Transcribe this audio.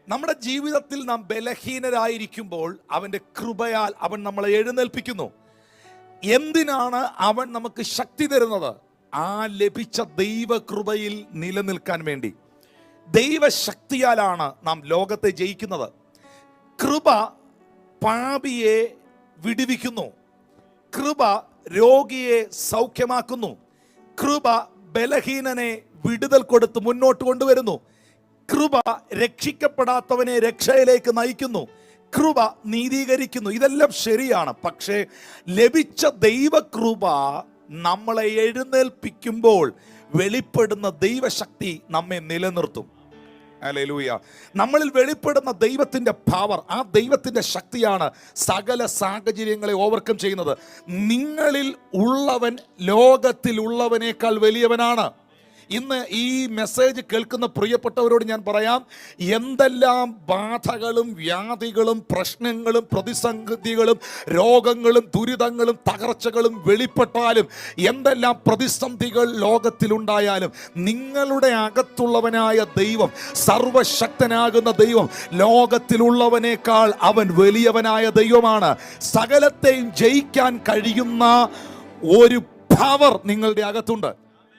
നമ്മുടെ ജീവിതത്തിൽ നാം ബലഹീനരായിരിക്കുമ്പോൾ അവൻ്റെ കൃപയാൽ അവൻ നമ്മളെ എഴുന്നേൽപ്പിക്കുന്നു. എന്തിനാണ് അവൻ നമുക്ക് ശക്തി തരുന്നത്? ആ ലഭിച്ച ദൈവകൃപയിൽ നിലനിൽക്കാൻ വേണ്ടി. ദൈവശക്തിയാലാണ് നാം ലോകത്തെ ജയിക്കുന്നത്. കൃപ പാപിയെ വിടുവിക്കുന്നു, കൃപ രോഗിയെ സൗഖ്യമാക്കുന്നു, കൃപ ബലഹീനനെ വിടുതൽ കൊടുത്ത് മുന്നോട്ട് കൊണ്ടുവരുന്നു, കൃപ രക്ഷിക്കപ്പെടാത്തവനെ രക്ഷയിലേക്ക് നയിക്കുന്നു, കൃപ നീതീകരിക്കുന്നു. ഇതെല്ലാം ശരിയാണ്. പക്ഷേ ലഭിച്ച ദൈവകൃപ നമ്മളെ എഴുന്നേൽപ്പിക്കുമ്പോൾ വെളിപ്പെടുന്ന ദൈവശക്തി നമ്മെ നിലനിർത്തും. ഹല്ലേലൂയ. നമ്മളിൽ വെളിപ്പെടുന്ന ദൈവത്തിൻ്റെ പവർ, ആ ദൈവത്തിൻ്റെ ശക്തിയാണ് സകല സാഹചര്യങ്ങളെ ഓവർകം ചെയ്യുന്നത്. നിങ്ങളിൽ ഉള്ളവൻ ലോകത്തിലുള്ളവനേക്കാൾ വലിയവനാണ്. ഇന്ന് ഈ മെസ്സേജ് കേൾക്കുന്ന പ്രിയപ്പെട്ടവരോട് ഞാൻ പറയാം, എന്തെല്ലാം ബാധകളും വ്യാധികളും പ്രശ്നങ്ങളും പ്രതിസന്ധികളും രോഗങ്ങളും ദുരിതങ്ങളും തകർച്ചകളും വെളിപ്പെട്ടാലും, എന്തെല്ലാം പ്രതിസന്ധികൾ ലോകത്തിലുണ്ടായാലും, നിങ്ങളുടെ അകത്തുള്ളവനായ ദൈവം, സർവശക്തനാകുന്ന ദൈവം, ലോകത്തിലുള്ളവനേക്കാൾ അവൻ വലിയവനായ ദൈവമാണ്. സകലത്തെയും ജയിക്കാൻ കഴിയുന്ന ഒരു പവർ നിങ്ങളുടെ അകത്തുണ്ട്.